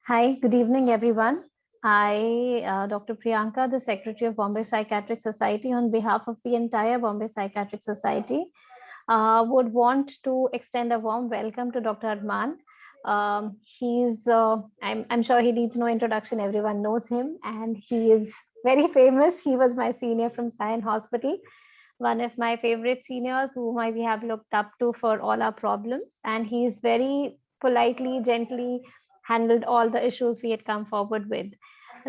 Hi, good evening, everyone. I, Dr. Priyanka, the Secretary of Bombay Psychiatric Society, on behalf of the entire Bombay Psychiatric Society, would want to extend a warm welcome to Dr. Arman. I'm sure he needs no introduction. Everyone knows him, and he is very famous. He was my senior from Sion Hospital, one of my favorite seniors whom we have looked up to for all our problems. And he's very politely, gently handled all the issues we had come forward with.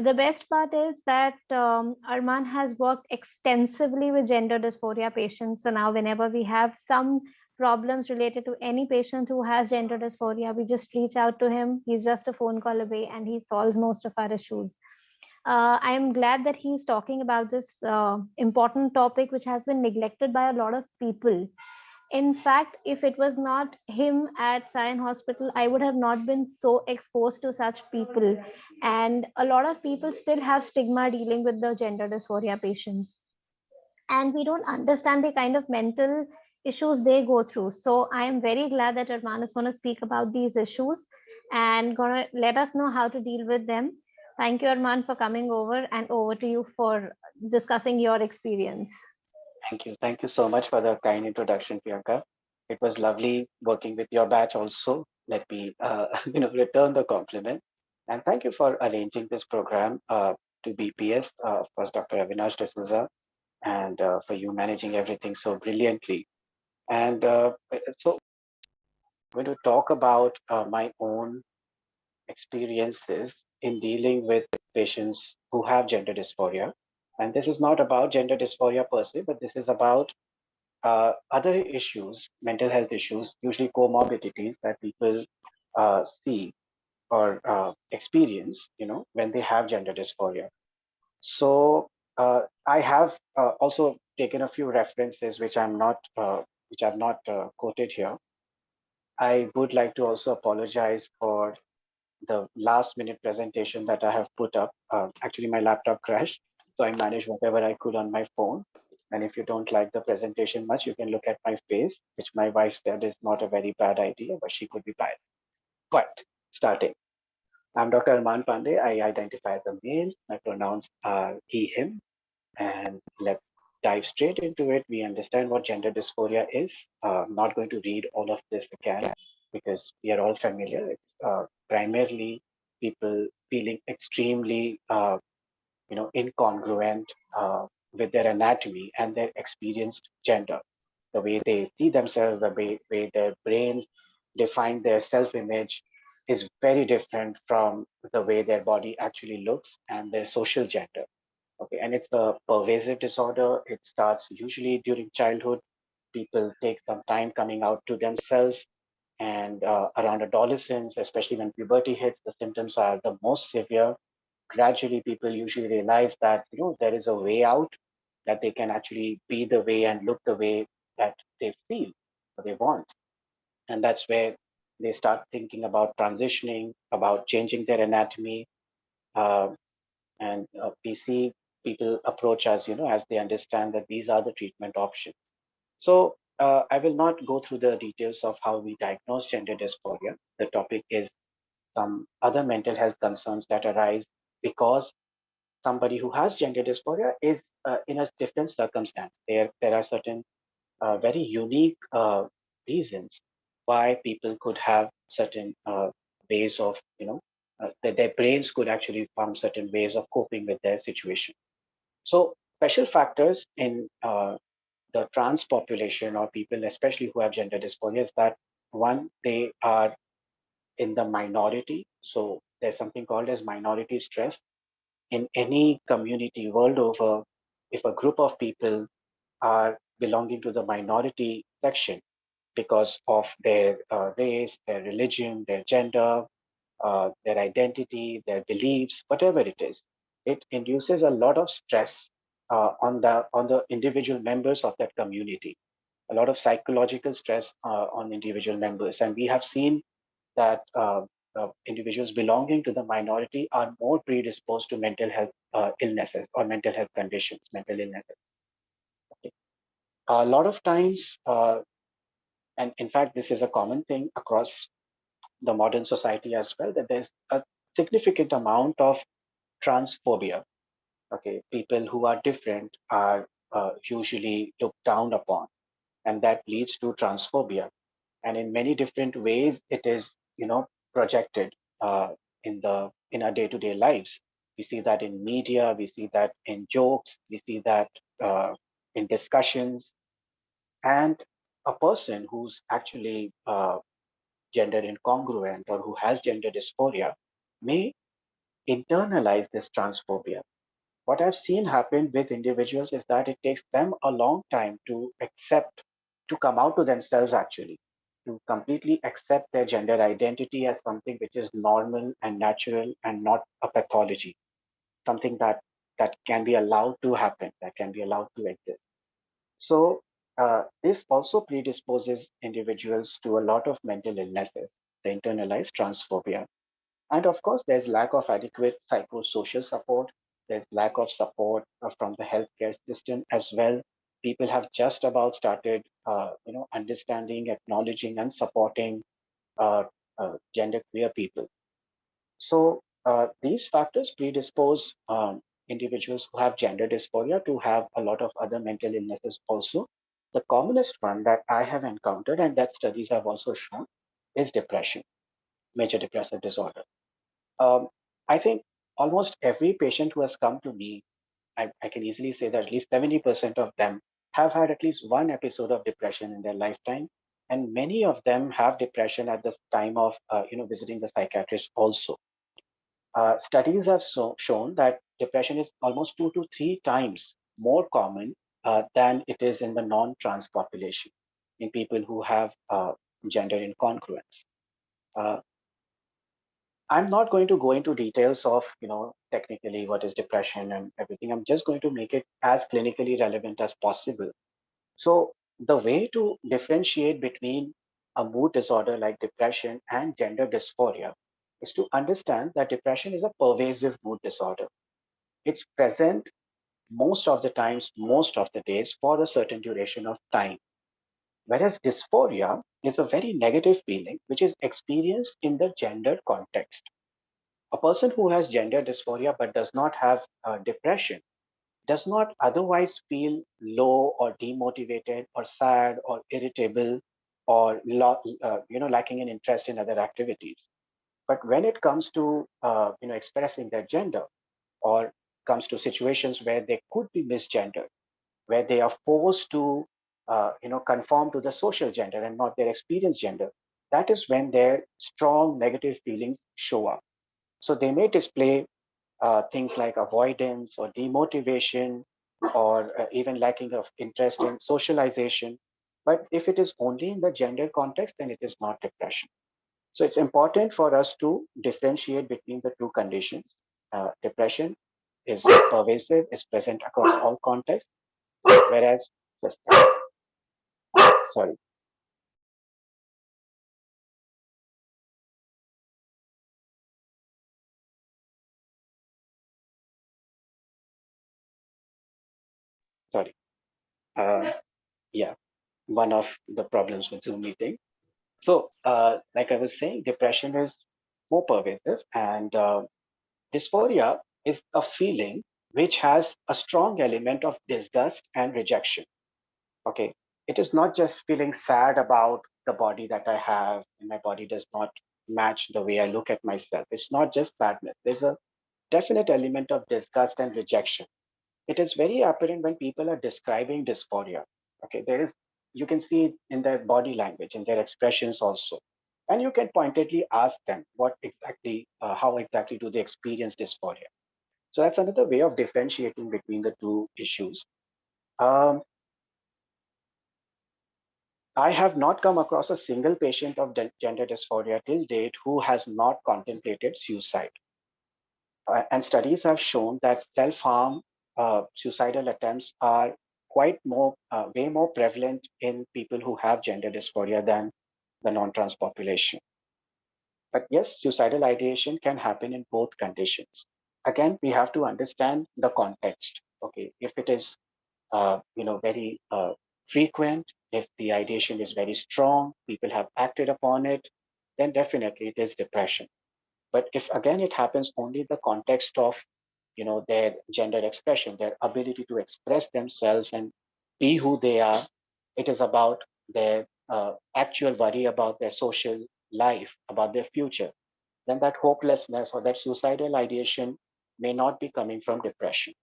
The best part is that Arman has worked extensively with gender dysphoria patients. So now, whenever we have some problems related to any patient who has gender dysphoria, we just reach out to him. He's just a phone call away and he solves most of our issues. I am glad that he's talking about this important topic, which has been neglected by a lot of people. In fact, if it was not him at Sion Hospital, I would have not been so exposed to such people. And a lot of people still have stigma dealing with the gender dysphoria patients. And we don't understand the kind of mental issues they go through. So I am very glad that Arman is going to speak about these issues and going to let us know how to deal with them. Thank you, Arman, for coming over, and over to you for discussing your experience. Thank you. Thank you so much for the kind introduction, Priyanka. It was lovely working with your batch also. Let me, return the compliment. And thank you for arranging this program to BPS, of course, Dr. Avinash D'Souza, and for you managing everything so brilliantly. And so I'm going to talk about my own experiences in dealing with patients who have gender dysphoria. And this is not about gender dysphoria per se, but this is about other issues, mental health issues, usually comorbidities that people see or experience, when they have gender dysphoria. So I have also taken a few references which I've not quoted here. I would like to also apologize for the last minute presentation that I have put up. Actually, my laptop crashed, so I managed whatever I could on my phone. And if you don't like the presentation much, you can look at my face, which my wife said is not a very bad idea, but she could be biased. But starting, I'm Dr. Arman Pandey. I identify as a male. My pronouns are he, him. And let's dive straight into it. We understand what gender dysphoria is. I'm not going to read all of this again because we are all familiar. It's primarily people feeling extremely, incongruent with their anatomy and their experienced gender. The way they see themselves, the way their brains define their self-image is very different from the way their body actually looks and their social gender. Okay, and it's a pervasive disorder. It starts usually during childhood. People take some time coming out to themselves, and around adolescence, especially when puberty hits, the symptoms are the most severe. Gradually, people usually realize that there is a way out, that they can actually be the way and look the way that they feel or they want, and that's where they start thinking about transitioning, about changing their anatomy. Uh, and we see people approach us as they understand that these are the treatment options. So I will not go through the details of how we diagnose gender dysphoria. The topic is some other mental health concerns that arise because somebody who has gender dysphoria is in a different circumstance. There are certain very unique reasons why people could have certain ways of, that their brains could actually form certain ways of coping with their situation. So, special factors in the trans population or people, especially who have gender dysphoria, is that one, they are in the minority. So, there's something called as minority stress. In any community world over, if a group of people are belonging to the minority section because of their race, their religion, their gender, their identity, their beliefs, whatever it is, it induces a lot of stress on the individual members of that community, a lot of psychological stress on individual members, and we have seen that individuals belonging to the minority are more predisposed to mental health illnesses or mental health conditions, mental illnesses. Okay. A lot of times, and in fact, this is a common thing across the modern society as well, that there's significant amount of transphobia. Okay, people who are different are usually looked down upon, and that leads to transphobia. And in many different ways, it is projected in our day-to-day lives. We see that in media, we see that in jokes, we see that in discussions, and a person who's actually gender incongruent or who has gender dysphoria may internalize this transphobia. What I've seen happen with individuals is that it takes them a long time to accept, to come out to themselves actually, to completely accept their gender identity as something which is normal and natural and not a pathology, something that can be allowed to happen, that can be allowed to exist. So this also predisposes individuals to a lot of mental illnesses, the internalized transphobia. And of course, there's lack of adequate psychosocial support. There's lack of support from the healthcare system as well. People have just about started, understanding, acknowledging, and supporting genderqueer people. So these factors predispose individuals who have gender dysphoria to have a lot of other mental illnesses also. The commonest one that I have encountered and that studies have also shown is depression, major depressive disorder. Um, I think almost every patient who has come to me, I can easily say that at least 70% of them have had at least one episode of depression in their lifetime. And many of them have depression at the time of visiting the psychiatrist also. Studies have shown that depression is almost 2 to 3 times more common than it is in the non-trans population, in people who have gender incongruence. Uh, I'm not going to go into details of, technically what is depression and everything. I'm just going to make it as clinically relevant as possible. So the way to differentiate between a mood disorder like depression and gender dysphoria is to understand that depression is a pervasive mood disorder. It's present most of the times, most of the days for a certain duration of time. Whereas dysphoria is a very negative feeling which is experienced in the gender context. A person who has gender dysphoria but does not have depression does not otherwise feel low or demotivated or sad or irritable or lacking in interest in other activities. But when it comes to expressing their gender or comes to situations where they could be misgendered, where they are forced to conform to the social gender and not their experience gender, that is when their strong negative feelings show up. So they may display things like avoidance or demotivation or even lacking of interest in socialization. But if it is only in the gender context, then it is not depression. So it's important for us to differentiate between the two conditions. Depression is pervasive, it's present across all contexts, whereas, just, sorry, sorry. Uh, yeah, one of the problems with Zoom meeting. So, like I was saying, depression is more pervasive, and dysphoria is a feeling which has a strong element of disgust and rejection. Okay. It is not just feeling sad about the body that I have, and my body does not match the way I look at myself. It's not just sadness. There's a definite element of disgust and rejection. It is very apparent when people are describing dysphoria. Okay. You can see it in their body language, in their expressions also. And you can pointedly ask them how exactly do they experience dysphoria. So that's another way of differentiating between the two issues. Um, I have not come across a single patient of gender dysphoria till date who has not contemplated suicide. And studies have shown that self-harm, suicidal attempts are way more prevalent in people who have gender dysphoria than the non-trans population. But yes, suicidal ideation can happen in both conditions. Again, we have to understand the context. Okay, if it is very frequent, if the ideation is very strong, people have acted upon it, then definitely it is depression. But if again it happens only in the context of their gender expression, their ability to express themselves and be who they are, it is about their actual worry about their social life, about their future, then that hopelessness or that suicidal ideation may not be coming from depression.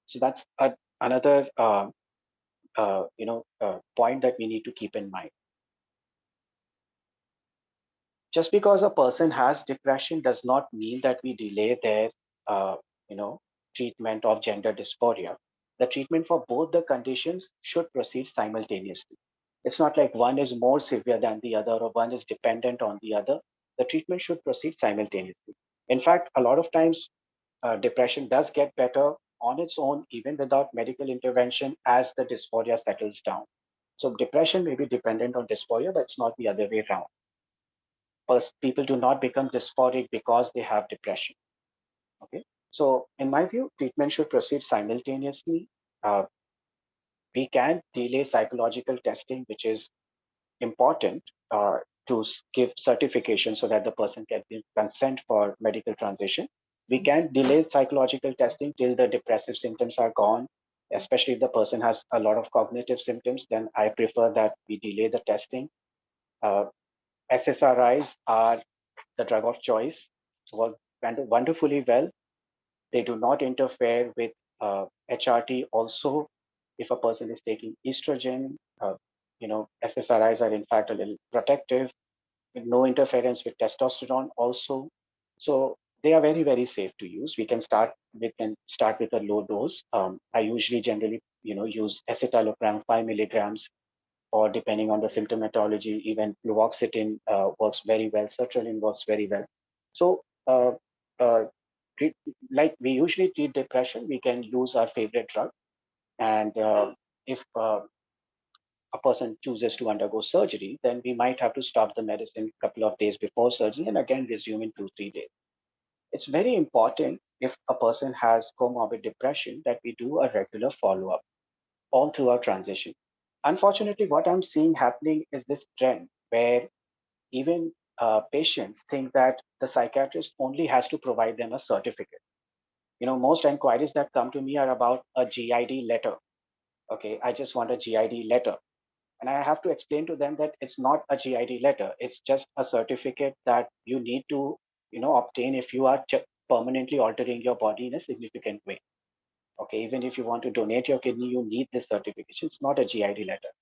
So that's another point that we need to keep in mind. Just because a person has depression does not mean that we delay their uh, you know treatment of gender dysphoria. The treatment for both the conditions should proceed simultaneously. It's not like one is more severe than the other or one is dependent on the other. The treatment should proceed simultaneously. In fact, a lot of times depression does get better on its own even without medical intervention as the dysphoria settles down. So depression may be dependent on dysphoria, but it's not the other way around. People do not become dysphoric because they have depression. Okay, so in my view, treatment should proceed simultaneously. Uh, we can delay psychological testing, which is important to give certification so that the person can give consent for medical transition. We can delay psychological testing till the depressive symptoms are gone, especially if the person has a lot of cognitive symptoms. Then I prefer that we delay the testing. Uh, SSRIs are the drug of choice, work wonderfully well. They do not interfere with HRT. Also, if a person is taking estrogen, SSRIs are in fact a little protective with no interference with testosterone also. So they are very, very safe to use. We can start with a low dose. I usually generally, use escitalopram 5 milligrams, or depending on the symptomatology, even fluoxetine works very well. Sertraline works very well. So, uh, treat, like we usually treat depression, we can use our favorite drug. And if a person chooses to undergo surgery, then we might have to stop the medicine a couple of days before surgery and again resume in 2, 3 days. It's very important if a person has comorbid depression that we do a regular follow up all through our transition. Unfortunately, what I'm seeing happening is this trend where even patients think that the psychiatrist only has to provide them a certificate. Most inquiries that come to me are about a GID letter. Okay, I just want a GID letter. And I have to explain to them that it's not a GID letter. It's just a certificate that you need to, obtain if you are permanently altering your body in a significant way. Okay, even if you want to donate your kidney, you need this certification. It's not a GID letter.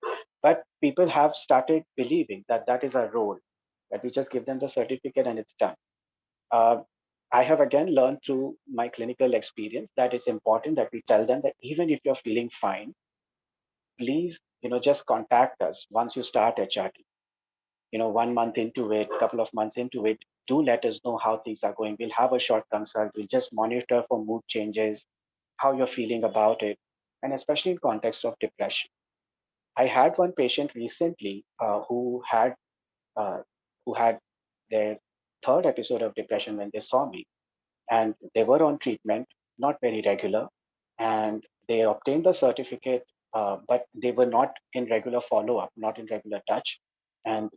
But people have started believing that that is our role, that we just give them the certificate and it's done. Uh, I have again learned through my clinical experience that it's important that we tell them that even if you're feeling fine, please, just contact us once you start HRT. 1 month into it, couple of months into it, do let us know how things are going. We'll have a short consult. We'll just monitor for mood changes, how you're feeling about it, and especially in context of depression. I had one patient recently uh, who had their third episode of depression when they saw me, and they were on treatment, not very regular, and they obtained the certificate, but they were not in regular follow up, not in regular touch. And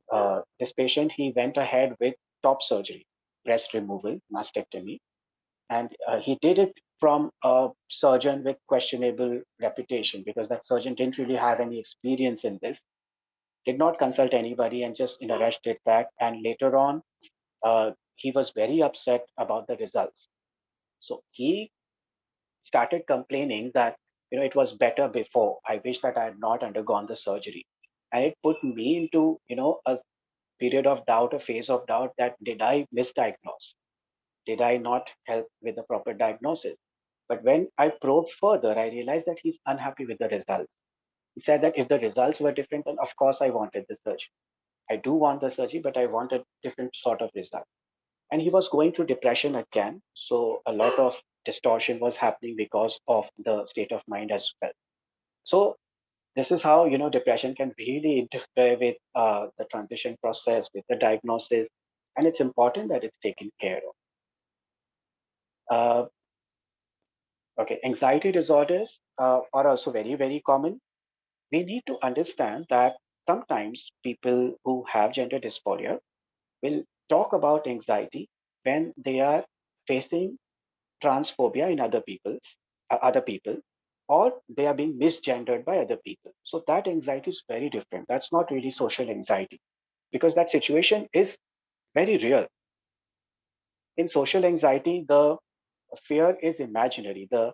this patient, he went ahead with top surgery, breast removal, mastectomy, and he did it from a surgeon with questionable reputation because that surgeon didn't really have any experience in this, did not consult anybody, and just in a rush did that. And later on, he was very upset about the results. So he started complaining that it was better before. I wish that I had not undergone the surgery, and it put me into a period of doubt, a phase of doubt, that did I misdiagnose? Did I not help with the proper diagnosis? But when I probed further, I realized that he's unhappy with the results. He said that if the results were different, then of course I wanted the surgery. I do want the surgery, but I want a different sort of result. And he was going through depression again. So a lot of distortion was happening because of the state of mind as well. So this is how depression can really interfere with the transition process, with the diagnosis, and it's important that it's taken care of. Okay, anxiety disorders are also very, very common. We need to understand that sometimes people who have gender dysphoria will talk about anxiety, when they are facing transphobia in other people, or they are being misgendered by other people. So that anxiety is very different. That's not really social anxiety, because that situation is very real. In social anxiety, the fear is imaginary, the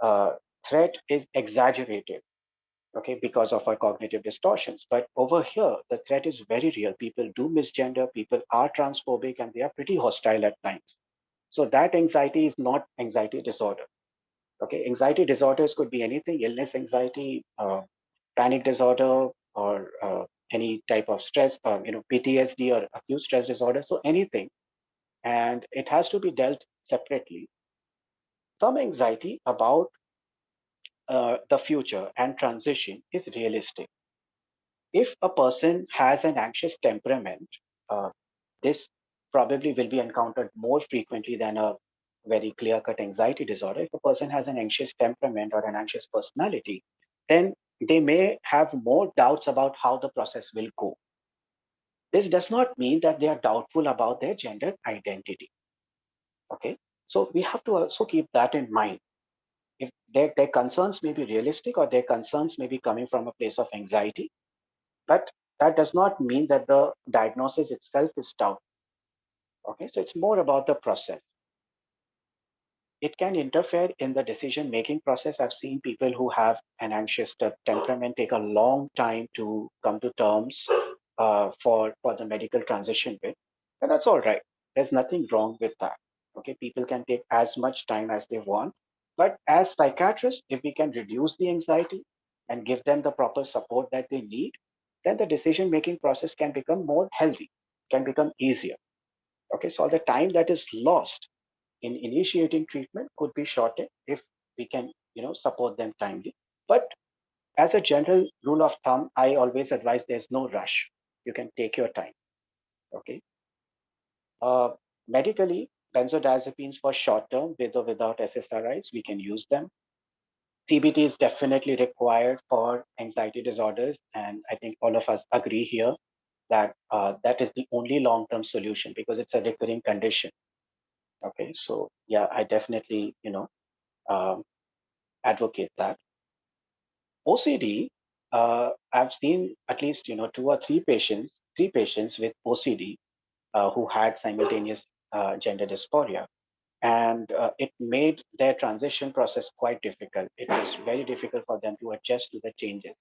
uh, threat is exaggerated, okay, because of our cognitive distortions. But over here, the threat is very real. People do misgender, people are transphobic, and they are pretty hostile at times. So that anxiety is not anxiety disorder. Okay, anxiety disorders could be anything: illness anxiety, panic disorder, or any type of stress, PTSD or acute stress disorder. So anything, and it has to be dealt separately. Some anxiety about the future and transition is realistic. If a person has an anxious temperament, uh, this probably will be encountered more frequently than a very clear cut anxiety disorder. If a person has an anxious temperament or an anxious personality, then they may have more doubts about how the process will go. This does not mean that they are doubtful about their gender identity. Okay. So we have to also keep that in mind. If their concerns may be realistic, or their concerns may be coming from a place of anxiety, but that does not mean that the diagnosis itself is doubtful. Okay, so it's more about the process. It can interfere in the decision making process. I've seen people who have an anxious temperament take a long time to come to terms for the medical transition with, and that's all right. There's nothing wrong with that. Okay, people can take as much time as they want, but as psychiatrists, if we can reduce the anxiety and give them the proper support that they need, then the decision making process can become more healthy, can become easier. Okay, so all the time that is lost in initiating treatment could be shortened if we can, support them timely. But as a general rule of thumb, I always advise there's no rush. You can take your time. Okay. Uh, Medically, benzodiazepines for short term, with or without SSRIs, we can use them. CBT is definitely required for anxiety disorders, and I think all of us agree here that that is the only long term solution, because it's a recurring condition. Okay, so yeah, I definitely, um, advocate that. OCD, I've seen at least, two or three patients with OCD who had simultaneous gender dysphoria, and it made their transition process quite difficult. It was very difficult for them to adjust to the changes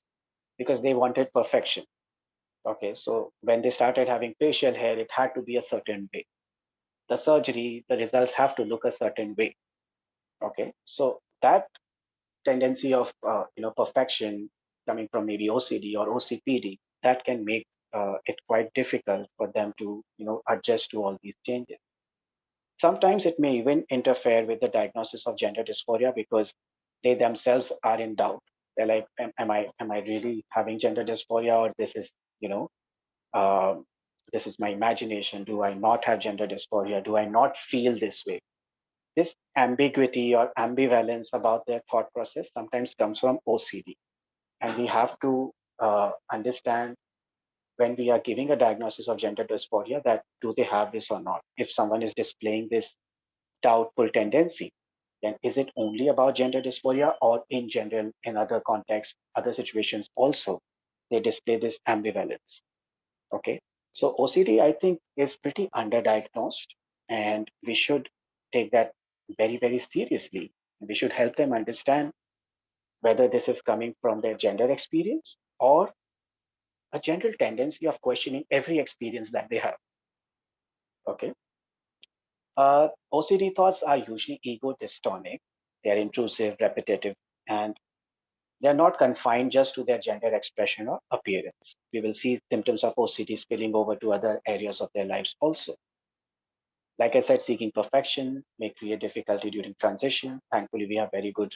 because they wanted perfection. Okay, so when they started having facial hair, it had to be a certain way. The surgery, the results have to look a certain way. Okay, so that tendency of perfection coming from maybe OCD or OCPD, that can make it quite difficult for them to adjust to all these changes. Sometimes it may even interfere with the diagnosis of gender dysphoria, because they themselves are in doubt. They're like, am I really having gender dysphoria, or you know uh, this is my imagination? Do I not have gender dysphoria? Do I not feel this way? This ambiguity or ambivalence about their thought process sometimes comes from OCD. And we have to understand, when we are giving a diagnosis of gender dysphoria, that do they have this or not? If someone is displaying this doubtful tendency, then is it only about gender dysphoria, or in general, in other contexts, other situations also, they display this ambivalence? Okay. So OCD, I think, is pretty underdiagnosed, and we should take that very, very seriously. We should help them understand whether this is coming from their gender experience, or a general tendency of questioning every experience that they have. Okay. OCD thoughts are usually ego dystonic. They're intrusive, repetitive, and they're not confined just to their gender expression or appearance. We will see symptoms of OCD spilling over to other areas of their lives also. Like I said, seeking perfection may create difficulty during transition. Thankfully, we have very good,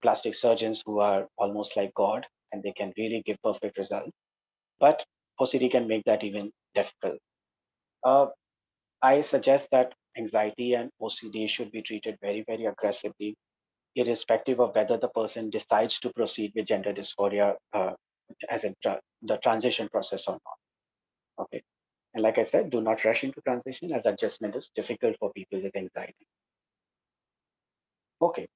plastic surgeons who are almost like God, and they can really give perfect results. But OCD can make that even difficult. Uh, I suggest that anxiety and OCD should be treated very, very aggressively, irrespective of whether the person decides to proceed with gender dysphoria as in the transition process or not. Okay. And like I said, do not rush into transition as adjustment is difficult for people with anxiety. Okay,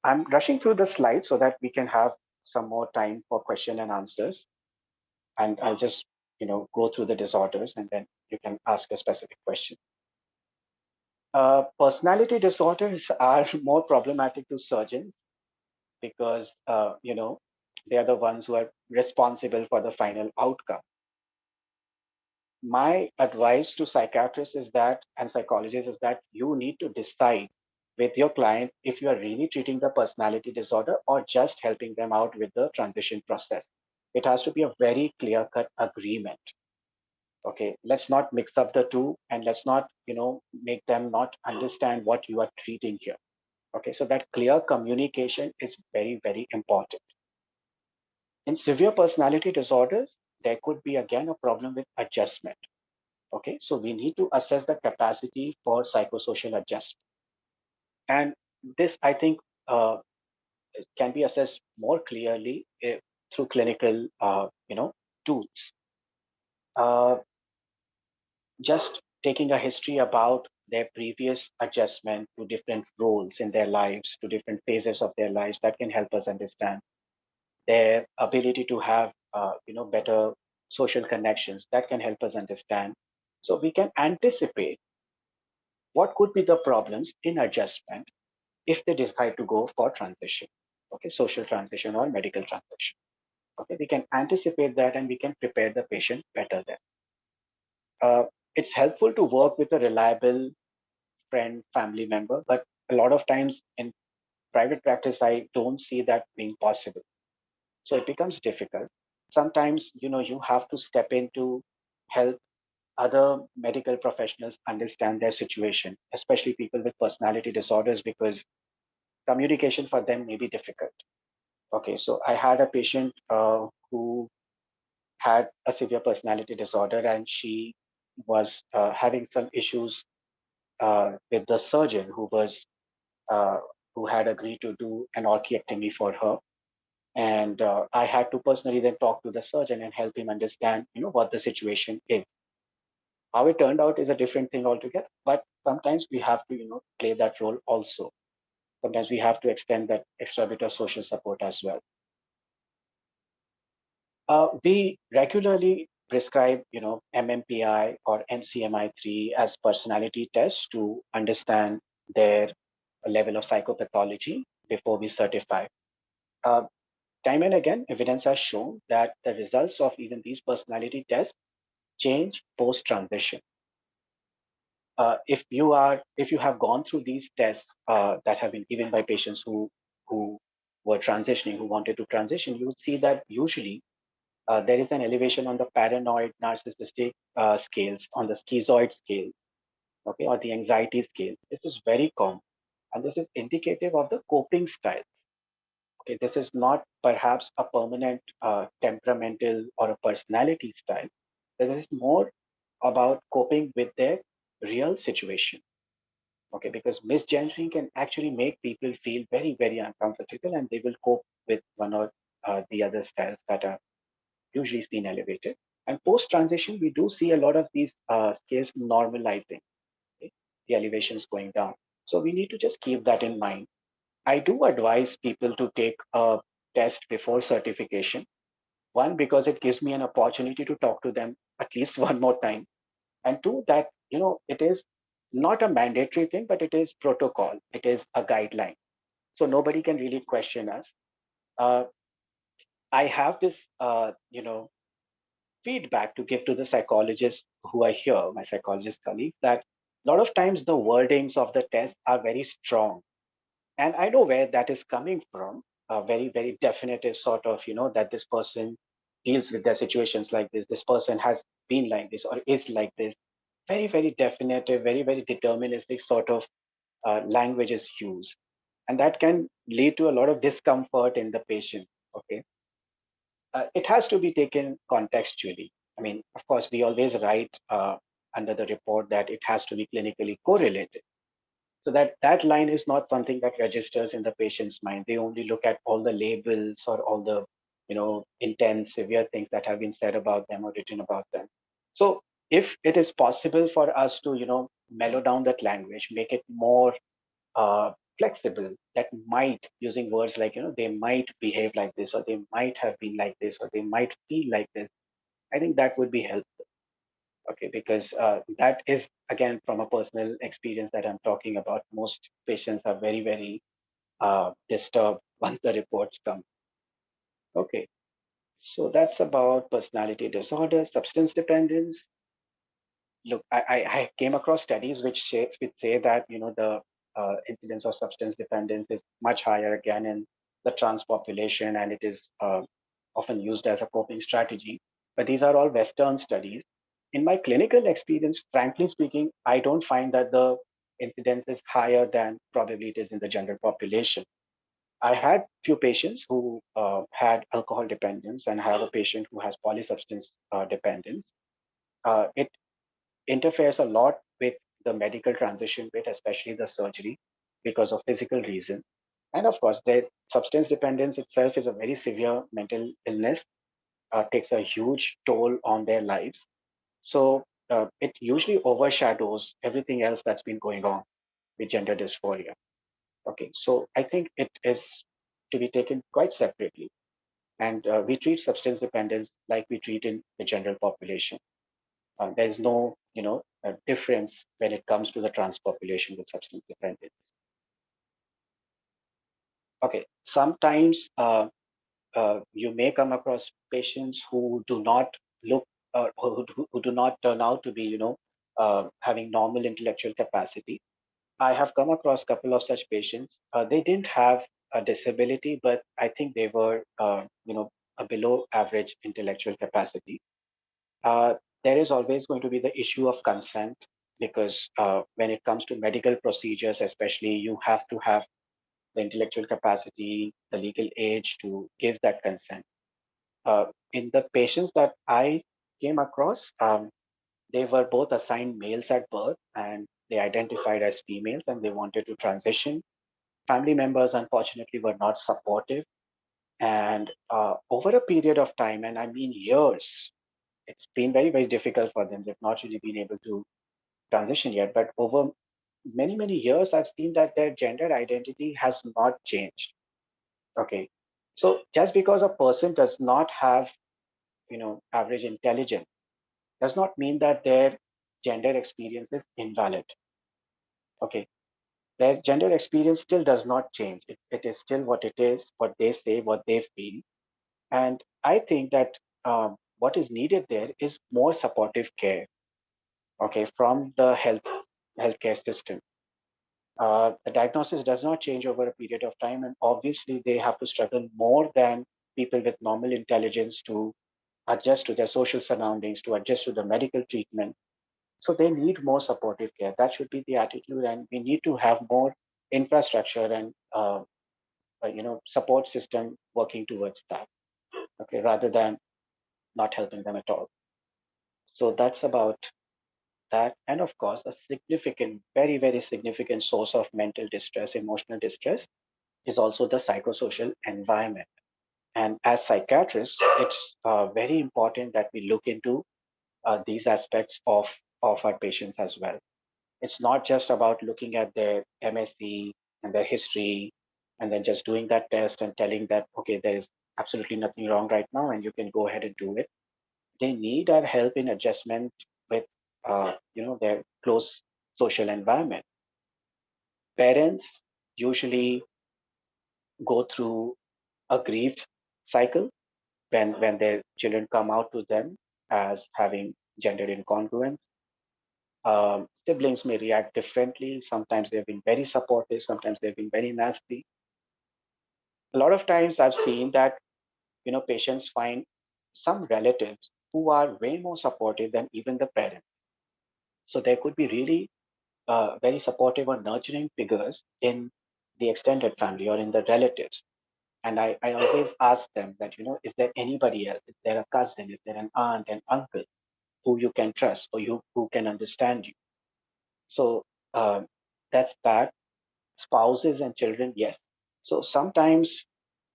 I'm rushing through the slides so that we can have some more time for question and answers. And I'll just, go through the disorders and then you can ask a specific question. Personality disorders are more problematic to surgeons because, they are the ones who are responsible for the final outcome. My advice to psychiatrists is that, and psychologists is that you need to decide with your client if you are really treating the personality disorder or just helping them out with the transition process. It has to be a very clear cut agreement. Okay, let's not mix up the two and let's not, make them not understand what you are treating here. Okay, so that clear communication is very, very important. In severe personality disorders, there could be again a problem with adjustment. Okay, so we need to assess the capacity for psychosocial adjustment. And this, I think, can be assessed more clearly through clinical, tools. Uh, just taking a history about their previous adjustment to different roles in their lives, to different phases of their lives, that can help us understand their ability to have, better social connections. That can help us understand. So we can anticipate what could be the problems in adjustment if they decide to go for transition, okay, social transition or medical transition. Okay, we can anticipate that and we can prepare the patient better then. It's helpful to work with a reliable friend, family member, but a lot of times in private practice, I don't see that being possible. So it becomes difficult. Sometimes, you have to step in to help other medical professionals understand their situation, especially people with personality disorders, because communication for them may be difficult. Okay, so I had a patient who had a severe personality disorder, and she was having some issues with the surgeon uh, who had agreed to do an orchiectomy for her. And I had to personally then talk to the surgeon and help him understand, what the situation is. How it turned out is a different thing altogether. But sometimes we have to, play that role also. Sometimes we have to extend that extra bit of social support as well. We regularly prescribe, MMPI or MCMI3 as personality tests to understand their level of psychopathology before we certify. Uh, Time and again, evidence has shown that the results of even these personality tests change post transition. If you have gone through these tests that have been given by patients who were transitioning, who wanted to transition, you would see that usually there is an elevation on the paranoid narcissistic scales, on the schizoid scale, okay, or the anxiety scale. This is very common, and this is indicative of the coping styles. Okay, this is not perhaps a permanent temperamental or a personality style. This is more about coping with their real situation. Okay, because misgendering can actually make people feel very, very uncomfortable, and they will cope with one or the other styles that are usually seen elevated. And post transition, we do see a lot of these scales normalizing, okay? The elevations going down. So we need to just keep that in mind. I do advise people to take a test before certification. One, because it gives me an opportunity to talk to them at least one more time. And two, that, it is not a mandatory thing, but it is protocol. It is a guideline. So nobody can really question us. Uh, I have this, feedback to give to the psychologists who I hear, my psychologist colleagues, that a lot of times the wordings of the test are very strong. And I know where that is coming from, a very, very definitive sort of, that this person deals with their situations like this person has been like this or is like this. Very, very definitive, very, very deterministic sort of language is used. And that can lead to a lot of discomfort in the patient. Okay, it has to be taken contextually. I mean, of course, we always write under the report that it has to be clinically correlated. So that line is not something that registers in the patient's mind. They only look at all the labels or all the, intense, severe things that have been said about them or written about them. So if it is possible for us to, mellow down that language, make it more flexible, that might, using words like, they might behave like this, or they might have been like this, or they might feel like this, I think that would be helpful. Okay, because that is, again, from a personal experience that I'm talking about. Most patients are very, very disturbed once the reports come. Okay, so that's about personality disorder, substance dependence. Look, I came across studies which say that, the incidence of substance dependence is much higher again in the trans population, and it is often used as a coping strategy. But these are all Western studies. In my clinical experience, frankly speaking, I don't find that the incidence is higher than probably it is in the general population. I had few patients who had alcohol dependence, and have a patient who has polysubstance dependence. It interferes a lot with the medical transition bit, especially the surgery, because of physical reason. And of course, the substance dependence itself is a very severe mental illness, takes a huge toll on their lives. So it usually overshadows everything else that's been going on with gender dysphoria. Okay, so I think it is to be taken quite separately. And we treat substance dependence like we treat in the general population. There's no, difference when it comes to the trans population with substance dependence. Okay, sometimes you may come across patients who do not look, who do not turn out to be, having normal intellectual capacity. I have come across a couple of such patients. They didn't have a disability, but I think they were, a below average intellectual capacity. uh, there is always going to be the issue of consent, because when it comes to medical procedures, especially, you have to have the intellectual capacity, the legal age to give that consent. In the patients that I came across, they were both assigned males at birth, and they identified as females, and they wanted to transition. Family members, unfortunately, were not supportive. And over a period of time, and I mean years, it's been very, very difficult for them. They've not really been able to transition yet. But over many, many years, I've seen that their gender identity has not changed. Okay. So just because a person does not have, average intelligence, does not mean that their gender experience is invalid. Okay. Their gender experience still does not change. It is still what it is, what they say, what they feel. And I think that what is needed there is more supportive care, okay, from the healthcare system. The diagnosis does not change over a period of time, and obviously they have to struggle more than people with normal intelligence to adjust to their social surroundings, to adjust to the medical treatment. So they need more supportive care. That should be the attitude, and we need to have more infrastructure and support system working towards that. Okay, rather than not helping them at all. So that's about that. And of course, a significant, very, very significant source of mental distress, emotional distress, is also the psychosocial environment. And as psychiatrists, it's very important that we look into these aspects of our patients as well. It's not just about looking at their MSc and their history, and then just doing that test and telling that, okay, there is absolutely nothing wrong right now, and you can go ahead and do it. They need our help in adjustment with, their close social environment. Parents usually go through a grief cycle when their children come out to them as having gender incongruence. Siblings may react differently. Sometimes they've been very supportive, sometimes they've been very nasty. A lot of times I've seen that, patients find some relatives who are way more supportive than even the parents. So there could be really very supportive or nurturing figures in the extended family or in the relatives. And I always ask them that, is there anybody else? Is there a cousin? Is there an aunt and uncle who you can trust, or who can understand you? So that's that. Spouses and children, yes. So sometimes,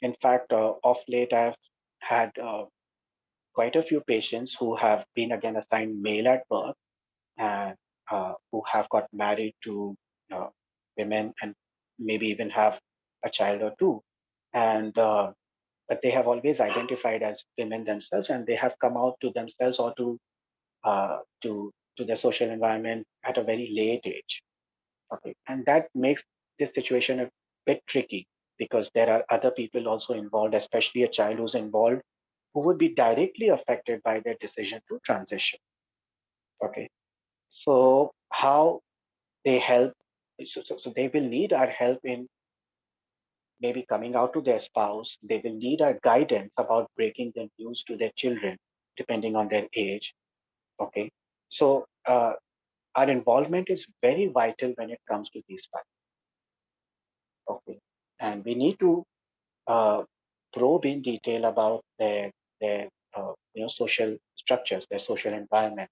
in fact, off late, I've had quite a few patients who have been again assigned male at birth and who have got married to women and maybe even have a child or two. And but they have always identified as women themselves, and they have come out to themselves or uh, to to their social environment at a very late age. Okay, and that makes this situation a bit tricky because there are other people also involved, especially a child who's involved who would be directly affected by their decision to transition. Okay, so how they help? So they will need our help in maybe coming out to their spouse. They will need our guidance about breaking the news to their children, depending on their age. Okay, so our involvement is very vital when it comes to these facts. Okay, and we need to uh, probe in detail about their social structures, their social environment.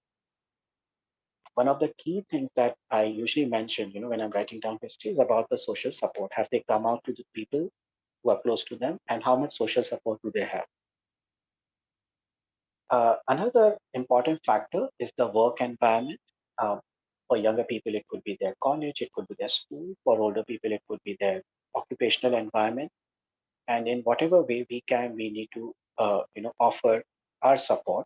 One of the key things that I usually mention, when I'm writing down history is about the social support. Have they come out to the people who are close to them, and how much social support do they have? Another important factor is the work environment. Uh, for younger people, it could be their college, it could be their school. For older people, it could be their occupational environment. And in whatever way we can, we need to, offer our support.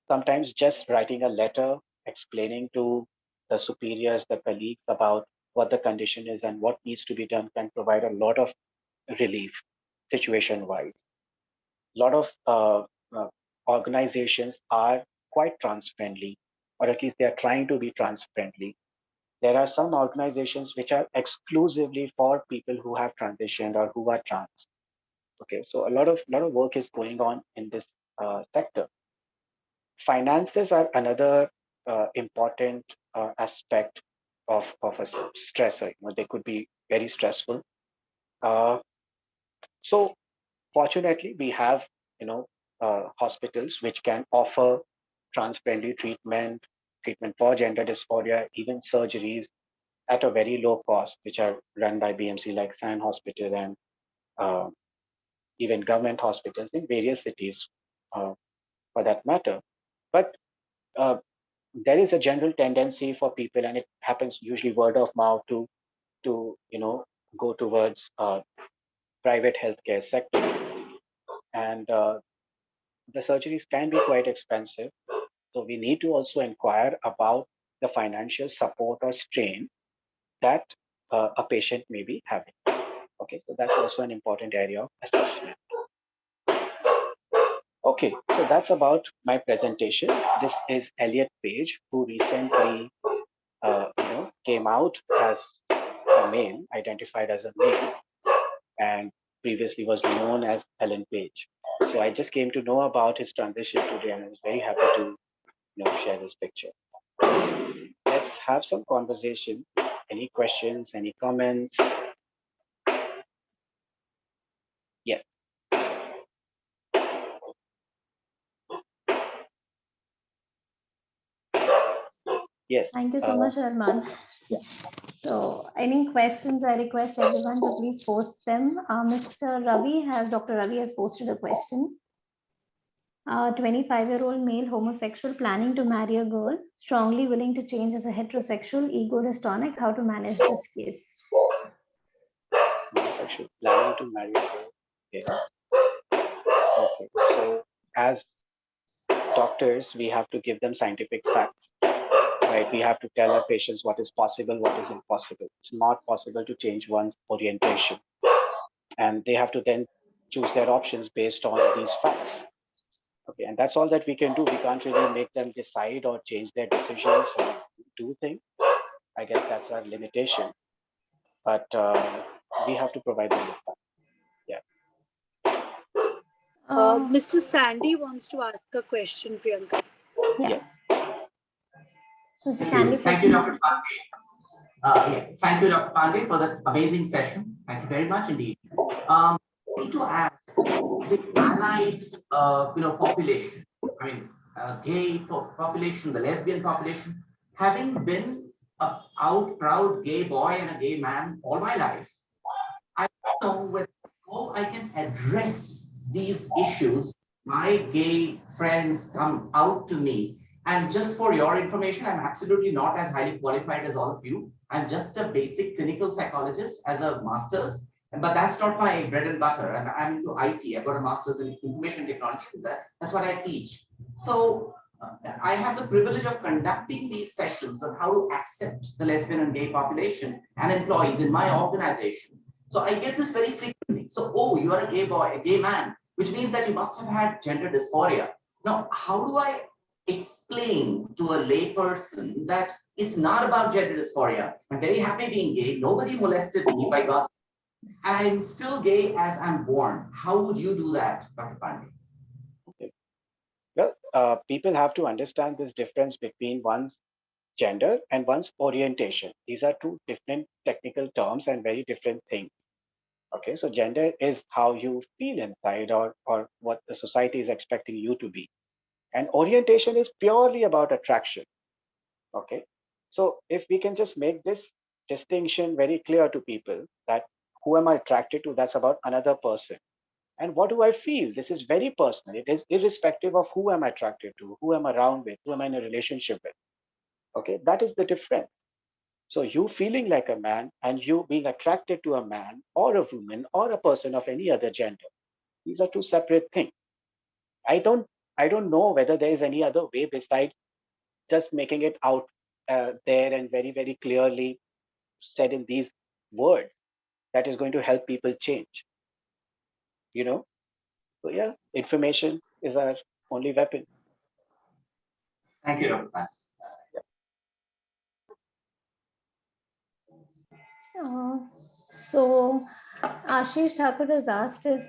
Sometimes just writing a letter, explaining to the superiors, the colleagues about what the condition is and what needs to be done can provide a lot of relief situation wise. A lot of organizations are quite trans friendly, or at least they are trying to be trans friendly. There are some organizations which are exclusively for people who have transitioned or who are trans. Okay, so a lot of work is going on in this sector. Finances are another important aspect of a stressor. They could be very stressful. Uh, so fortunately, we have hospitals which can offer trans-friendly treatment for gender dysphoria, even surgeries at a very low cost, which are run by BMC like San Hospital and uh, even government hospitals in various cities, for that matter. But uh, there is a general tendency for people, and it happens usually word of mouth to go towards private healthcare sector, and the surgeries can be quite expensive. So we need to also inquire about the financial support or strain that a patient may be having. Okay, so that's also an important area of assessment. Okay, so that's about my presentation. This is Elliot Page, who recently came out as a male, identified as a male, and previously was known as Ellen Page. So I just came to know about his transition today, and I was very happy to share this picture. Let's have some conversation. Any questions? Any comments? Yes. Yes. Thank you so much, Arman. Yeah. So, any questions? I request everyone to please post them. Dr. Ravi has posted a question. 25-year-old male homosexual planning to marry a girl, strongly willing to change as a heterosexual, ego dystonic. How to manage this case? Homosexual planning to marry a girl. Okay. Okay. So as doctors, we have to give them scientific facts. Right? We have to tell our patients what is possible, what is impossible. It's not possible to change one's orientation. And they have to then choose their options based on these facts. Okay, and that's all that we can do. We can't really make them decide or change their decisions or do things. I guess that's our limitation. But we have to provide them with that. Yeah. Mr. Sandy wants to ask a question, Priyanka. Yeah. Thank you, Dr. Pandey. Thank you, Dr. Pandey, for that amazing session. Thank you very much indeed. I need to ask the allied, population. I mean, gay population, the lesbian population. Having been a out proud gay boy and a gay man all my life, I don't know how I can address these issues my gay friends come out to me, and just for your information, I'm absolutely not as highly qualified as all of you. I'm just a basic clinical psychologist as a master's, but that's not my bread and butter. I'm into IT. I've got a master's in information technology. That's what I teach. So I have the privilege of conducting these sessions on how to accept the lesbian and gay population and employees in my organization. So I get this very frequently. So, oh, you are a gay boy, a gay man, which means that you must have had gender dysphoria. Now, how do I explain to a layperson that it's not about gender dysphoria? I'm very happy being gay. Nobody molested me by God. I'm still gay as I'm born. How would you do that, Dr. Pandey? Well, people have to understand this difference between one's gender and one's orientation. These are two different technical terms and very different things. Okay, so gender is how you feel inside, or what the society is expecting you to be. And orientation is purely about attraction. Okay, so if we can just make this distinction very clear to people, that who am I attracted to, that's about another person. And what do I feel? This is very personal. It is irrespective of who I'm attracted to, who I'm around with, who am I in a relationship with. Okay, that is the difference. So you feeling like a man and you being attracted to a man or a woman or a person of any other gender, these are two separate things. I don't I don't know whether there is any other way besides just making it out there and very, very clearly said in these words that is going to help people change. You know, so yeah, information is our only weapon. Thank you, Dr. Pandey. So Ashish Thakur has asked if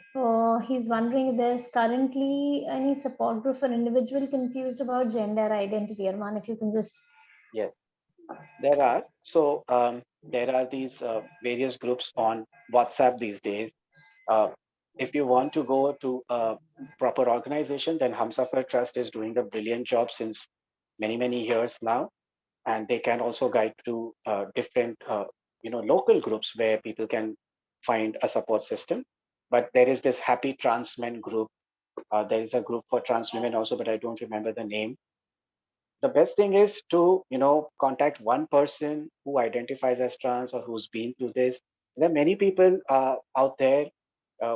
he's wondering if there's currently any support group for individual confused about gender identity. Arman, if you can just. Yes, there are. So there are these various groups on WhatsApp these days. Uh, if you want to go to a proper organization, then Humsafar Trust is doing a brilliant job since many, many years now. And they can also guide to different, local groups where people can find a support system. But there is this Happy Trans Men group. There is a group for trans women also, but I don't remember the name. The best thing is to contact one person who identifies as trans or who's been through this. There are many people out there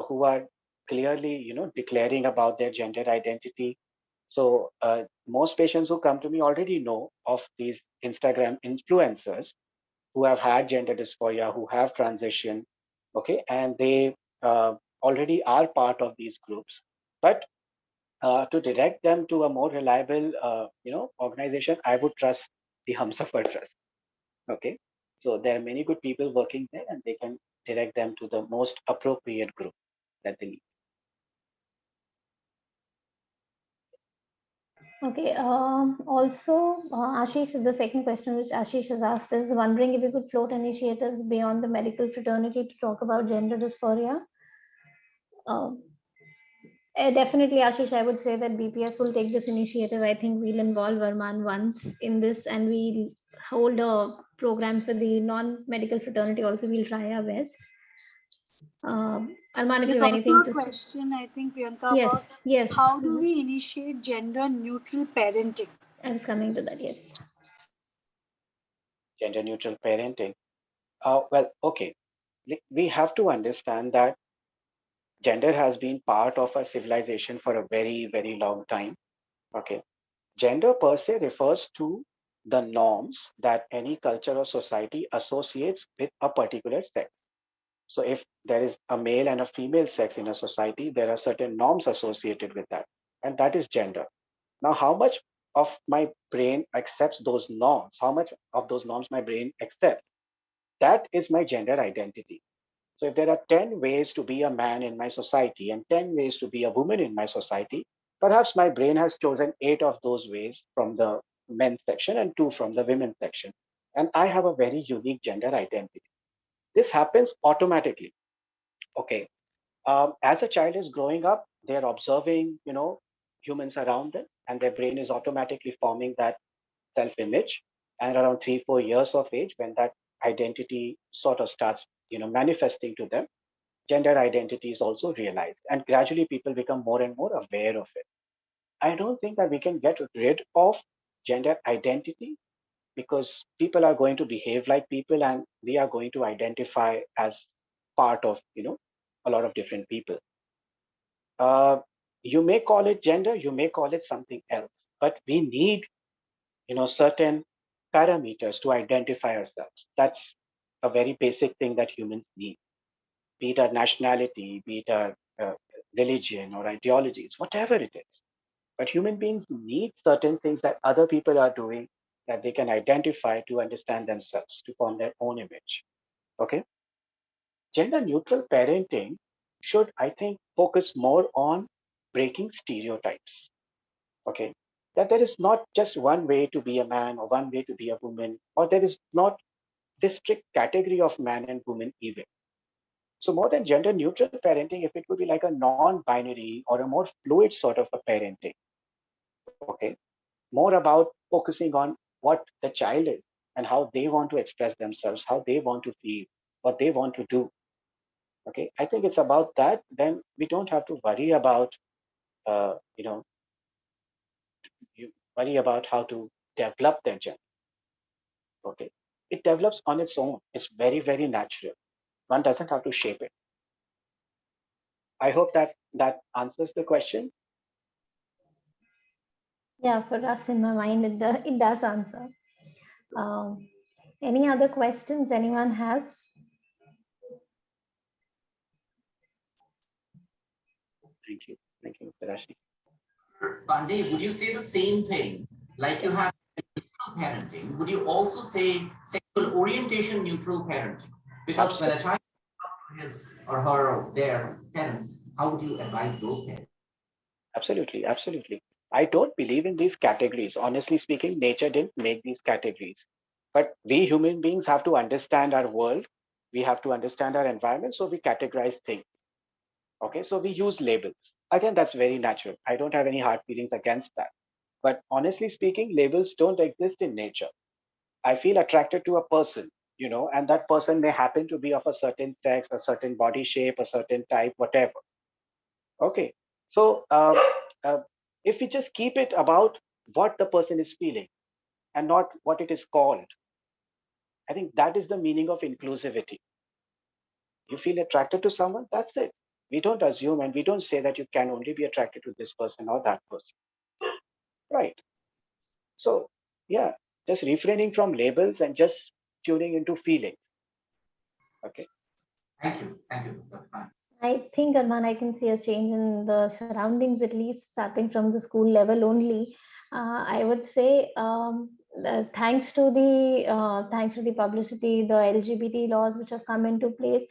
who are clearly declaring about their gender identity. So most patients who come to me already know of these Instagram influencers who have had gender dysphoria, who have transitioned, okay, and they already are part of these groups. But to direct them to a more reliable, organization, I would trust the Humsafar Trust. Okay, so there are many good people working there, and they can direct them to the most appropriate group that they need. Okay. Also, Ashish, the second question which Ashish has asked is wondering if you could float initiatives beyond the medical fraternity to talk about gender dysphoria. Definitely, Ashish, I would say that BPS will take this initiative. I think we'll involve Varman once in this, and we'll hold a program for the non-medical fraternity also. We'll try our best. Arman, if you There's have also anything a to say. question, I think, Priyanka, about Yes, yes. how do we initiate gender neutral parenting? I was coming to that, yes. Gender neutral parenting. Well, okay. We have to understand that gender has been part of our civilization for a very, very long time. Okay. Gender per se refers to the norms that any culture or society associates with a particular sex. So if there is a male and a female sex in a society, there are certain norms associated with that. And that is gender. Now, how much of my brain accepts those norms, how much of those norms my brain accepts, that is my gender identity. So if there are 10 ways to be a man in my society and 10 ways to be a woman in my society, perhaps my brain has chosen 8 of those ways from the men's section and 2 from the women's section. And I have a very unique gender identity. This happens automatically. Okay. As a child is growing up, they're observing, humans around them, and their brain is automatically forming that self-image. And around 3, 4 years of age, when that identity sort of starts, manifesting to them, gender identity is also realized, and gradually people become more and more aware of it. I don't think that we can get rid of gender identity, because people are going to behave like people, and we are going to identify as part of, a lot of different people. uh, you may call it gender, you may call it something else, but we need, certain parameters to identify ourselves. That's a very basic thing that humans need, be it our nationality, be it our religion or ideologies, whatever it is. But human beings need certain things that other people are doing, that they can identify to understand themselves, to form their own image. Okay. Gender neutral parenting should, I think, focus more on breaking stereotypes. Okay. That there is not just one way to be a man or one way to be a woman, or there is not this strict category of man and woman even. So, more than gender neutral parenting, if it would be like a non binary or a more fluid sort of a parenting, okay, more about focusing on what the child is and how they want to express themselves, how they want to feel, what they want to do. Okay, I think it's about that. Then we don't have to worry about, uh, you know, you worry about how to develop their gender. Okay, it develops on its own. It's very, very natural. One doesn't have to shape it. I hope that that answers the question. Yeah, for us in my mind, it does answer. Any other questions anyone has? Thank you, Mr. Rashid. Pandey, would you say the same thing? Like you have neutral parenting, would you also say sexual orientation neutral parenting? Because when a child talks to his or her or their parents, how would you advise those parents? Absolutely, absolutely. I don't believe in these categories. Honestly speaking, nature didn't make these categories. But we human beings have to understand our world. We have to understand our environment. So we categorize things. Okay, so we use labels. Again, that's very natural. I don't have any hard feelings against that. But honestly speaking, labels don't exist in nature. I feel attracted to a person, and that person may happen to be of a certain sex, a certain body shape, a certain type, whatever. Okay. So uh, if we just keep it about what the person is feeling and not what it is called, I think that is the meaning of inclusivity. You feel attracted to someone, that's it. We don't assume and we don't say that you can only be attracted to this person or that person. Right. So, yeah, just refraining from labels and just tuning into feelings. Okay. Thank you. Thank you, Dr. Pandey. I think, Arman, I can see a change in the surroundings, at least starting from the school level only. I would say, thanks to the publicity, the LGBT laws which have come into place.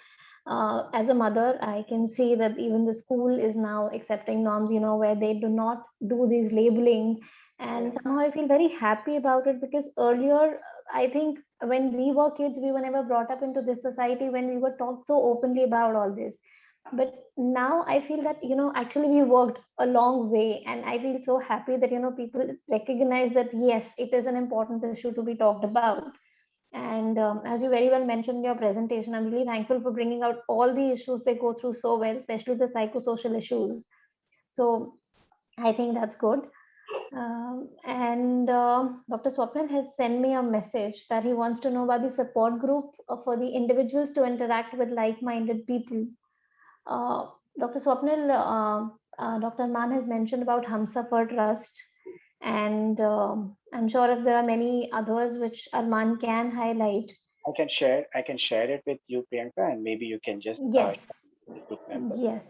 As a mother, I can see that even the school is now accepting norms, where they do not do these labeling, and somehow I feel very happy about it, because earlier, I think when we were kids, we were never brought up into this society when we were taught so openly about all this. But now I feel that actually we worked a long way, and I feel so happy that people recognize that yes, it is an important issue to be talked about. And as you very well mentioned in your presentation, I'm really thankful for bringing out all the issues they go through so well, especially the psychosocial issues. So I think that's good. And Dr. Swapnil has sent me a message that he wants to know about the support group for the individuals to interact with like-minded people. uh, Dr. Swapnil, Dr. Mann has mentioned about Humsafar Trust, and I'm sure if there are many others which Arman can highlight. I can share it with you, Priyanka, and maybe you can just Yes, group member. yes.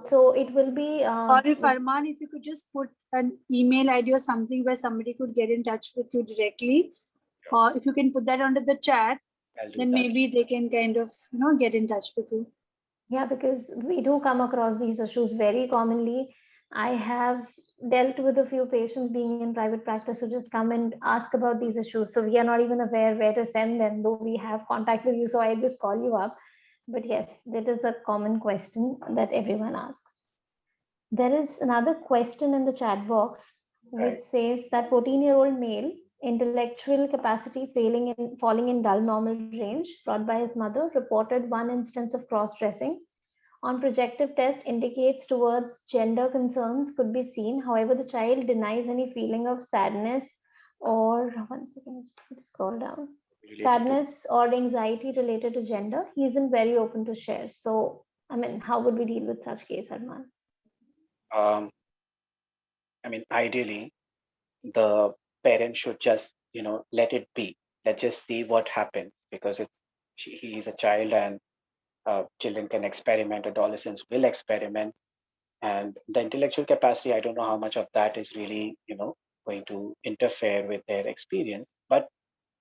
So it will be. Or if Arman, if you could just put an email ID or something where somebody could get in touch with you directly, or if you can put that under the chat, then maybe they can kind of get in touch with you. Yeah, because we do come across these issues very commonly. I have dealt with a few patients being in private practice who just come and ask about these issues. So we are not even aware where to send them, though we have contact with you. So I just call you up. But yes, that is a common question that everyone asks. There is another question in the chat box which says that 14-year-old male, intellectual capacity falling in dull normal range, brought by his mother, reported one instance of cross-dressing on projective test indicates towards gender concerns could be seen. However, the child denies any feeling of sadness or, one second, just scroll down, sadness or anxiety related to gender. He isn't very open to share. So, I mean, how would we deal with such case, Arman? I mean, ideally, the parent should just, let it be. Let's just see what happens, because he is a child, and children can experiment, adolescents will experiment, and the intellectual capacity, I don't know how much of that is really, going to interfere with their experience. But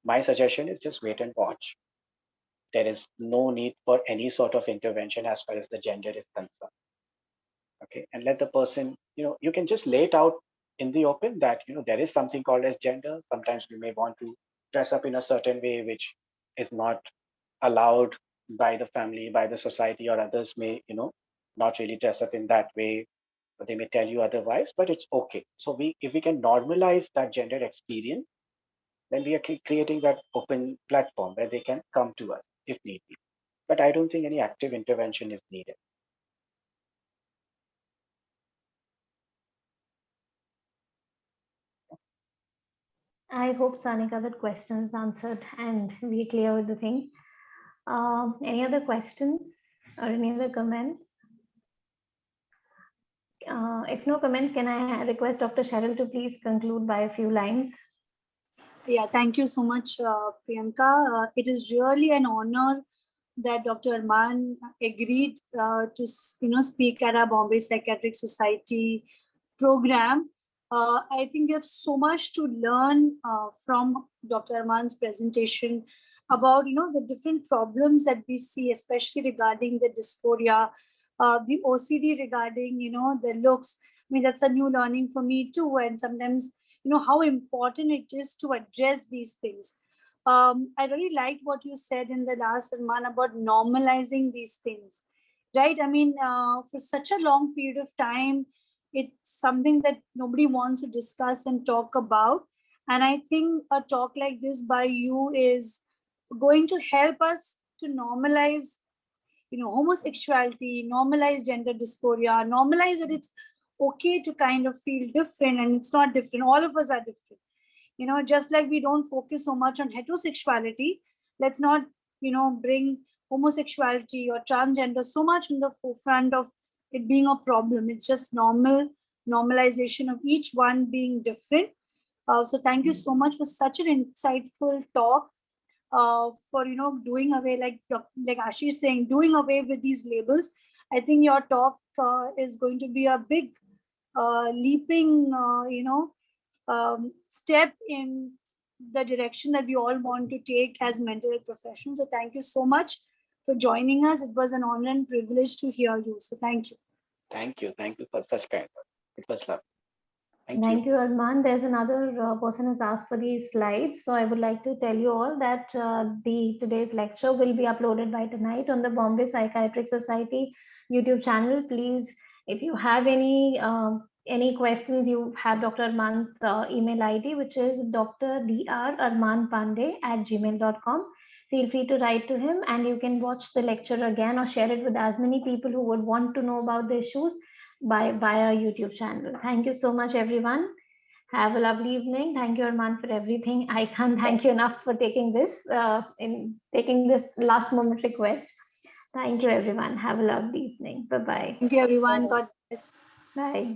my suggestion is just wait and watch. There is no need for any sort of intervention as far as the gender is concerned. Okay, and let the person, you can just lay it out in the open that, there is something called as gender. Sometimes we may want to dress up in a certain way which is not allowed by the family, by the society, or others may, not really dress up in that way, but they may tell you otherwise, but it's okay. So if we can normalize that gender experience, then we are creating that open platform where they can come to us if need be. But I don't think any active intervention is needed. I hope, Sanika, that question is answered and we clear with the thing. Any other questions or any other comments? If no comments, can I request Dr. Cheryl to please conclude by a few lines? Yeah, thank you so much, Priyanka. It is really an honor that Dr. Arman agreed to speak at our Bombay Psychiatric Society program. I think we have so much to learn from Dr. Arman's presentation about the different problems that we see, especially regarding the dysphoria, the OCD regarding the looks. I mean, that's a new learning for me too, and sometimes how important it is to address these things. I really liked what you said in the last, Arman, about normalizing these things, right? I mean, for such a long period of time, it's something that nobody wants to discuss and talk about. And I think a talk like this by you is going to help us to normalize, homosexuality, normalize gender dysphoria, normalize that it's okay to kind of feel different, and it's not different. All of us are different. Just like we don't focus so much on heterosexuality, let's not, bring homosexuality or transgender so much in the forefront of it being a problem. It's just normalization of each one being different. So thank you so much for such an insightful talk. For doing away, like Ashish saying, doing away with these labels. I think your talk is going to be a big leaping step in the direction that we all want to take as mental health professionals. So thank you so much for joining us. It was an honor and privilege to hear you. So thank you. Thank you for such kind of, it was lovely. Thank you, Arman. There's another person who's asked for these slides. So I would like to tell you all that today's lecture will be uploaded by tonight on the Bombay Psychiatric Society YouTube channel. Please, if you have any questions, you have Dr. Arman's email ID, which is drdrarmanpande@gmail.com. Feel free to write to him, and you can watch the lecture again or share it with as many people who would want to know about the issues by our YouTube channel. Thank you so much, everyone. Have a lovely evening. Thank you, Arman, for everything. I can't thank you enough for taking this last moment request. Thank you, everyone. Have a lovely evening. Bye-bye. Thank you, everyone. God bless. Bye.